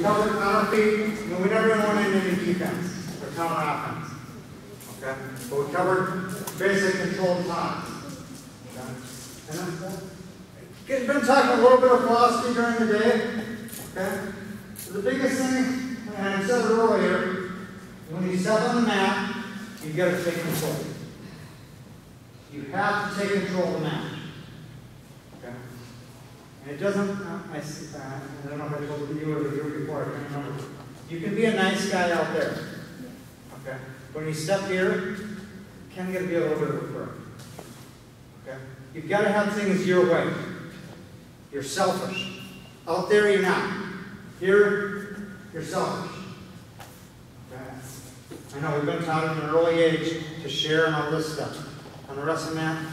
covered on our feet, and we never even went into any defense or counter offense. Okay? But we covered basic controlled times. Okay? And been talking a little bit of philosophy during the day. Okay? So the biggest thing, and I said it earlier, when you step on the mat, you've got to take control. You have to take control of the mat. Okay? And it doesn't, I don't know if I told you or the year before, I can't remember. You can be a nice guy out there. Okay? When you step here, you kind of got to be a little bit of a prick. Okay? You've got to have things your way. You're selfish. Out there, you're not. Here, you're selfish. Okay? I know we've been taught at an early age to share and all this stuff. On the wrestling mat,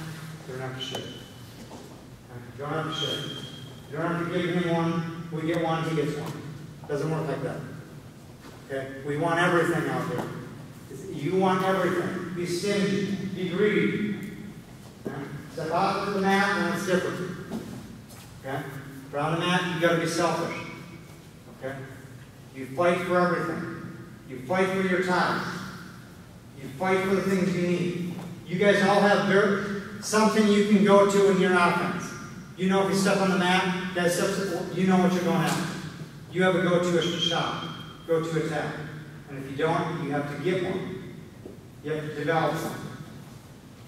you don't have to share. You don't have to share. You don't have to give him one, we get one, he gets one. Doesn't work like that. Okay? We want everything out there. You want everything. Be stingy. Be greedy. Okay? Step out to the mat and it's different. Okay? But on the mat, you've got to be selfish. Okay? You fight for everything. You fight for your ties. You fight for the things you need. You guys all have something you can go to in your offense. You know if you step on the mat, guys, you know what you're going after. You have a go-to shot, go-to attack. And if you don't, you have to get one. You have to develop something.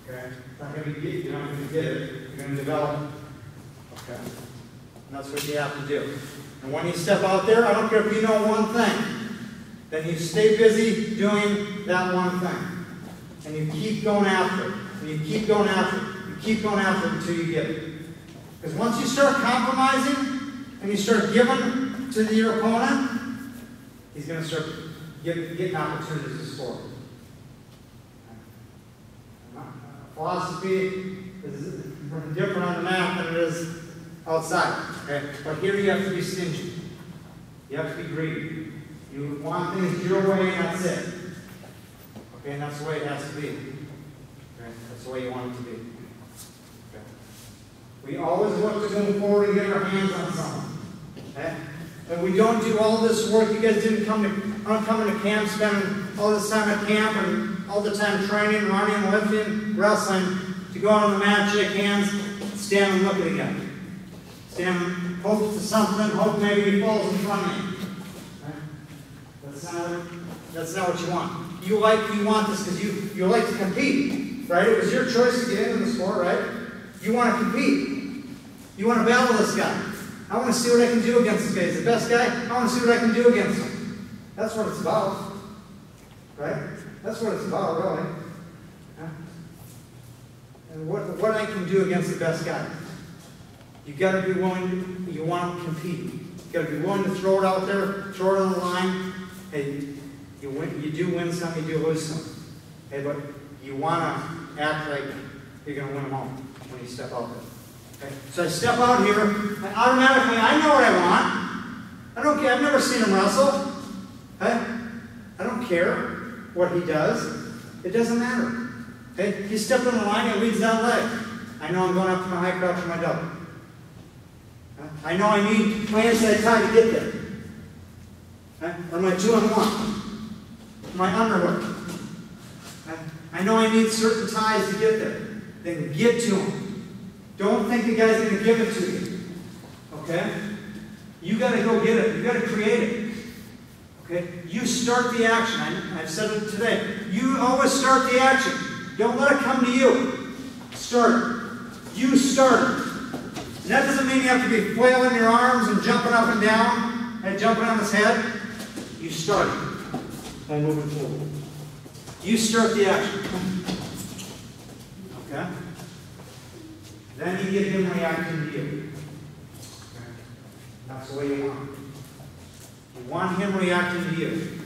Okay? It's not going to be you're not going to get it. You're going to develop it. Okay? And that's what you have to do. And when you step out there, I don't care if you know one thing. Then you stay busy doing that one thing. And you keep going after it. And you keep going after it. You keep going after it until you get it. Because once you start compromising and you start giving to your opponent, he's going to start getting opportunities to score. Philosophy is different on the mat than it is outside. Okay? But here you have to be stingy. You have to be greedy. You want things your way and that's it. Okay, and that's the way it has to be. Okay? That's the way you want it to be. Okay? We always look to move forward and get our hands on something. Okay? And we don't do all this work. You guys aren't coming to camp, spending all this time at camp and all the time training, running, lifting, wrestling, to go out on the mat, shake hands, stand and look at the guy. Stand and hope to something, hope maybe he falls in front of you. Okay? That's not what you want. You want this because you like to compete, right? It was your choice to get into the sport, right? You want to compete. You want to battle this guy. I want to see what I can do against this guy. He's the best guy. I want to see what I can do against him. That's what it's about, right? That's what it's about, really. Huh? And what I can do against the best guy. You've got to be willing, you want to compete. You've got to be willing to throw it out there, throw it on the line. Hey, you do win some, you do lose some. Hey, but you want to act like you're going to win them all when you step out there. Okay? So I step out here, and automatically I know what I want. I don't care. I've never seen him wrestle. Okay? I don't care what he does. It doesn't matter. Okay? He stepped on the line and leads that leg. I know I'm going after my high crouch or my double. Okay? I know I need my inside tie to get there. Okay? Or my 2-on-1. My underhook. Okay? I know I need certain ties to get there. Then get to them. Don't think the guy's going to give it to you. Okay? You got to go get it. You got to create it. Okay? You start the action. I've said it today. You always start the action. Don't let it come to you. Start it. You start it. And that doesn't mean you have to be flailing your arms and jumping up and down and jumping on his head. You start it by moving forward. You start the action. Okay? Then you get him reacting to you. Okay? That's the way you want it. You want him reacting to you.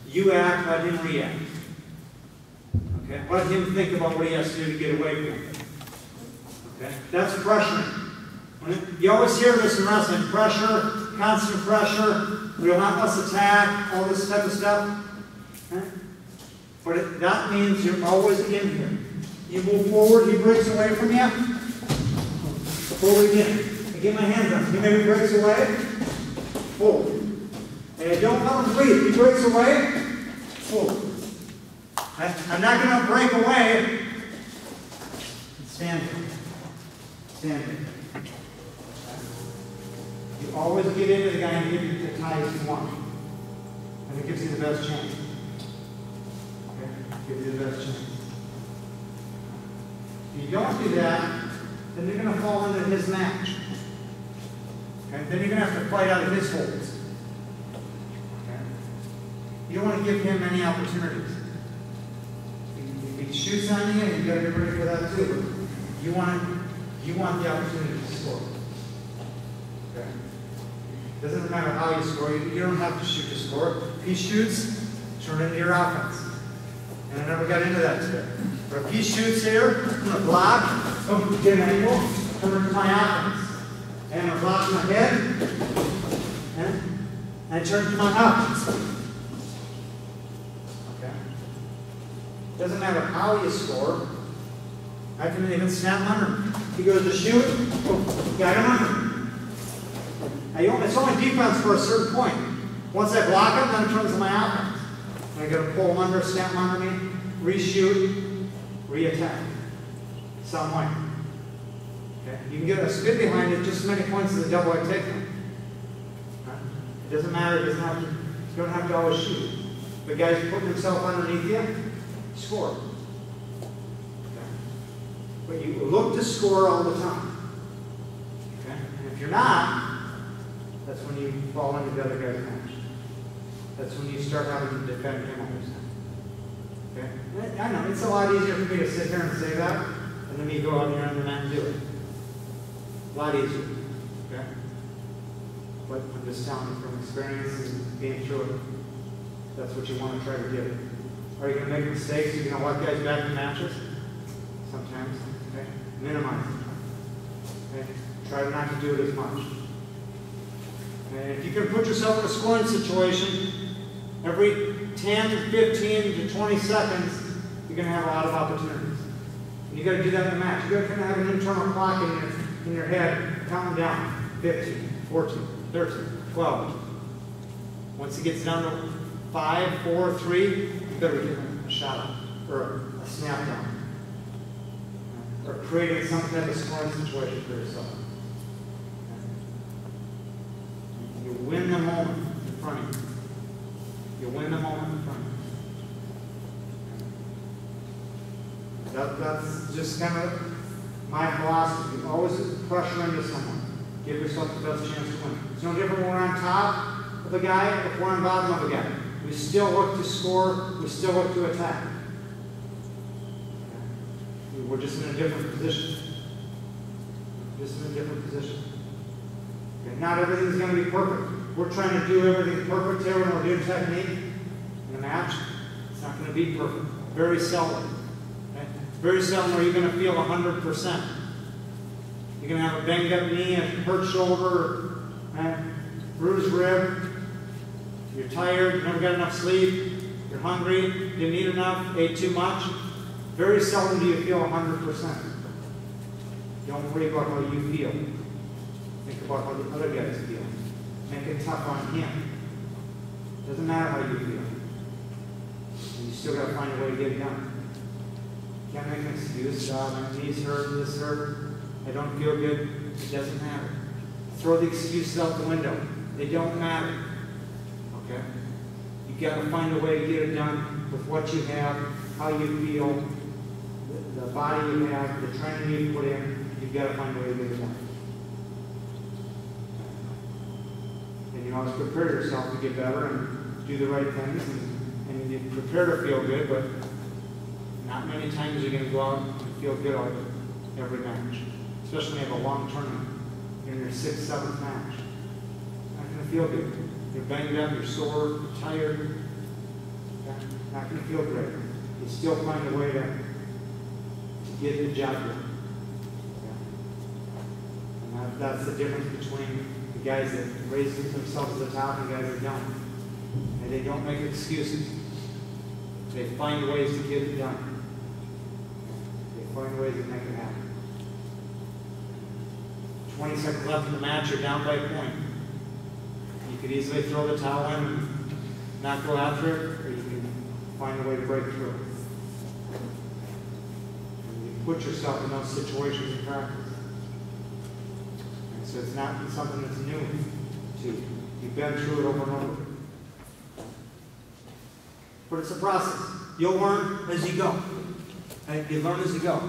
You act, let him react. Okay? Let him think about what he has to do to get away from it. Okay? That's pressure. You always hear this in wrestling. Pressure, constant pressure, relentless attack, all this type of stuff. Okay? But that means you're always in here. You move forward, he breaks away from you. Forward again. I get my hands up. He maybe breaks away. Hold. And don't let him breathe. He breaks away, hold. I'm not going to break away. Stand here. Stand here. You always get into the guy and give you the tightest one. And it gives you the best chance. Okay? Gives you the best chance. If you don't do that, then you're going to fall into his match. Okay? Then you're going to have to fight out of his holds. Okay? You don't want to give him any opportunities. If he shoots on you, you've got to get ready for that too. But you want the opportunity to score. Okay? Doesn't matter how you score. You don't have to shoot to score. If he shoots, turn it into your offense. And I never got into that today. But if he shoots here, I'm going to block, get an angle, turn it to my offense. And I'm going to block my head, and I turn it to my offense. Okay? Doesn't matter how you score. I can even snap under him. He goes to shoot, got him under him. It's only defense for a certain point. Once I block him, then it turns to my offense. And I got to pull him under, snap him under me, reshoot, re-attack. Some way. Okay? You can get a spin behind it just as many points as a double leg takedown. Okay? It doesn't matter. You don't have to always shoot. The guy's putting himself underneath you, score. Okay? But you look to score all the time. Okay? And if you're not, that's when you fall into the other guy's match. That's when you start having to defend him all the time. Okay? I know, it's a lot easier for me to sit here and say that, and then me go out here on the mat and do it. A lot easier. Okay? But I'm just telling you from experience and being through it, that's what you want to try to do. Are you going to make mistakes? You're going to walk guys back in matches? Sometimes. Okay? Minimize it. Okay? Try not to do it as much. And if you can put yourself in a scoring situation, every 10, 15 to 20 seconds, you're going to have a lot of opportunities. And you've got to do that in the match. You've got to kind of have an internal clock in your head, counting down 15, 14, 13, 12. Once it gets down to 5, 4, 3, you better get a shot out, or a snap down, or creating some type of scoring situation for yourself. You win the moment in front of you. You win the moment in front of you. That's just kind of my philosophy. Always pressure into someone. Give yourself the best chance to win. It's no different when we're on top of a guy if we're on bottom of a guy. We still look to score. We still look to attack. We're just in a different position. Just in a different position. Okay, not everything's going to be perfect. We're trying to do everything perfect here when we're doing technique in a match. It's not going to be perfect. Very seldom. Okay? Very seldom are you going to feel 100%. You're going to have a banged up knee, a hurt shoulder, bruised rib. You're tired, you never got enough sleep, you're hungry, you didn't eat enough, ate too much. Very seldom do you feel 100%. Don't worry about how you feel. Think about how the other guys feel. Make it tough on him. Doesn't matter how you feel. And you still got to find a way to get it done. You can't make an excuse. My knees hurt, this hurt. I don't feel good. It doesn't matter. Throw the excuses out the window. They don't matter. Okay? You've got to find a way to get it done with what you have, how you feel, the body you have, the training you put in. You've got to find a way to get it done. And you always prepare yourself to get better and do the right things, and you prepare to feel good, but not many times you're going to go out and feel good every match, especially when you have a long tournament. You're in your 6th, 7th match. Not going to feel good. You're banged up, you're sore, you're tired. Okay? Not going to feel great. You still find a way to get the job done. Okay? And that's the difference between the guys that raise themselves to the top and guys that don't. And they don't make excuses. They find ways to get it done. They find ways to make it happen. 20 seconds left in the match, you're down by a point. You could easily throw the towel in and not go after it, or you can find a way to break through. And you put yourself in those situations in practice. And so it's not something that's new to you. You've been through it over and over. But it's a process. You'll learn as you go. Hey, you learn as you go.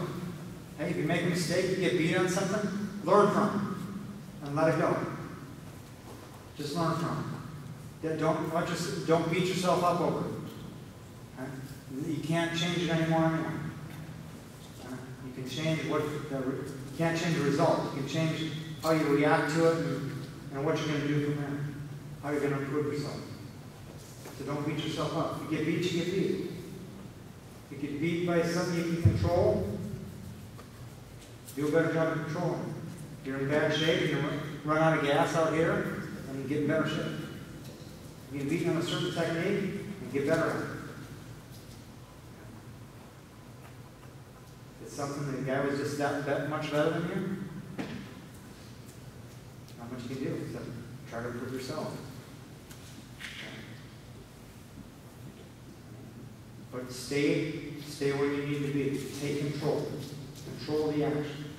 Hey, if you make a mistake, you get beat on something, learn from it and let it go. Just learn from it. Don't beat yourself up over it. Okay? You can't change it anymore anyway. You can change you can't change the result. You can change how you react to it and what you're going to do from there. How you're going to improve yourself. So don't beat yourself up. If you get beat, you get beat. If you get beat by something you can control, do a better job of controlling. If you're in bad shape, you run out of gas out here, and you get in better shape. You get beaten on a certain technique, and get better at it. It's something that the guy was just that much better than you. Not much you can do except try to improve yourself. But stay where you need to be. Take control. Control the action.